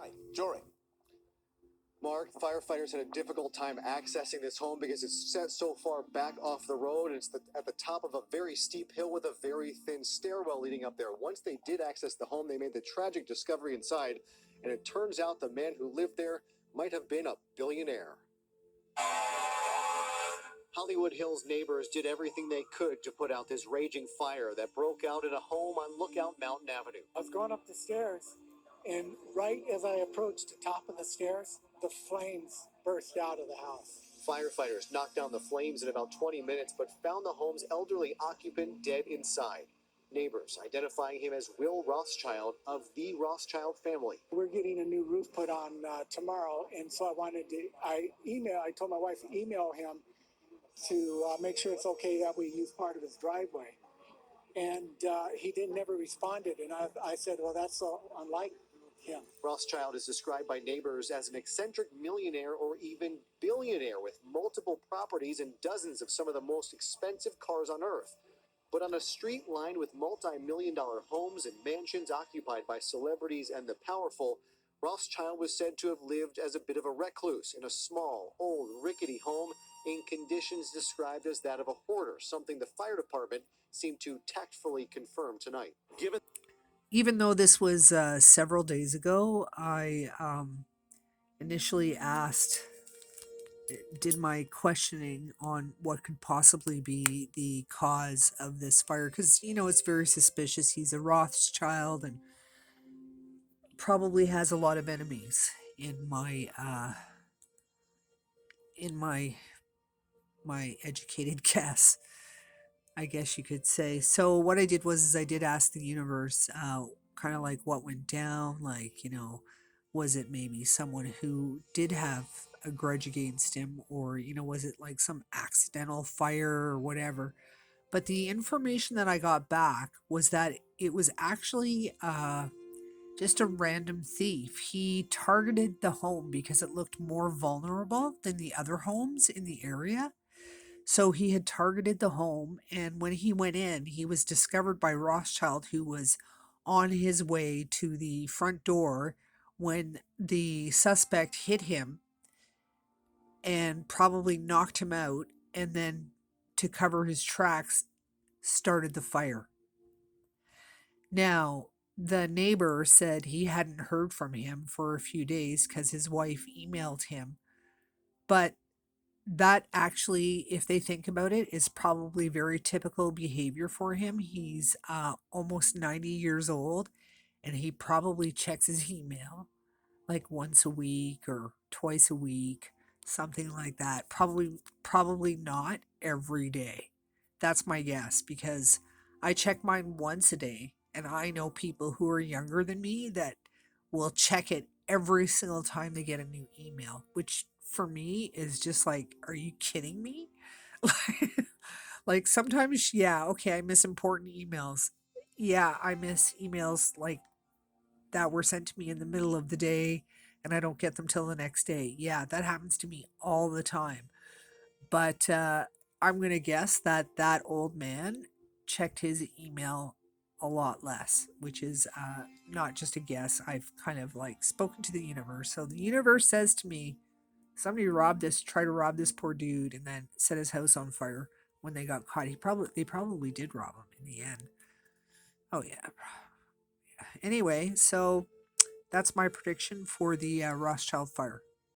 Hi, Jory. Mark, firefighters had a difficult time accessing this home because it's set so far back off the road and it's at the top of a very steep hill with a very thin stairwell leading up there. Once they did access the home, they made the tragic discovery inside, and it turns out the man who lived there might have been a billionaire. Hollywood Hills neighbors did everything they could to put out this raging fire that broke out at a home on Lookout Mountain Avenue. I was going up the stairs, and right as I approached the top of the stairs, the flames burst out of the house. Firefighters knocked down the flames in about 20 minutes, but found the home's elderly occupant dead inside. Neighbors identifying him as Will Rothschild of the Rothschild family. We're getting a new roof put on tomorrow, and so I told my wife to email him to make sure it's okay that we use part of his driveway. And he never responded, and I said, well, that's so unlike him. Rothschild is described by neighbors as an eccentric millionaire or even billionaire with multiple properties and dozens of some of the most expensive cars on earth. But on a street lined with multi-million-dollar homes and mansions occupied by celebrities and the powerful, Rothschild was said to have lived as a bit of a recluse in a small, old, rickety home in conditions described as that of a hoarder, something the fire department seemed to tactfully confirm tonight. Even though this was several days ago, I initially did my questioning on what could possibly be the cause of this fire, because it's very suspicious. He's a Rothschild and probably has a lot of enemies in my educated guess, I guess you could say. So what I did was I did ask the universe, kind of like what went down, like was it maybe someone who did have a grudge against him, or was it like some accidental fire or whatever. But the information that I got back was that it was actually just a random thief. He targeted the home because it looked more vulnerable than the other homes in the area. So he had targeted the home, and when he went in, he was discovered by Rothschild, who was on his way to the front door when the suspect hit him and probably knocked him out, and then to cover his tracks, started the fire. Now, the neighbor said he hadn't heard from him for a few days because his wife emailed him. But that actually, if they think about it, is probably very typical behavior for him. He's almost 90 years old, and he probably checks his email like once a week or twice a week, something like that. Probably not every day. That's my guess, because I check mine once a day, and I know people who are younger than me that will check it every single time they get a new email, which for me is just like, are you kidding me? Like sometimes, yeah, okay, I miss important emails. Yeah, I miss emails like that were sent to me in the middle of the day and I don't get them till the next day. Yeah, that happens to me all the time. But I'm going to guess that that old man checked his email a lot less, which is not just a guess. I've kind of like spoken to the universe. So the universe says to me, somebody tried to rob this poor dude and then set his house on fire when they got caught. They probably did rob him in the end. Oh yeah. Anyway, so that's my prediction for the Rothschild fire.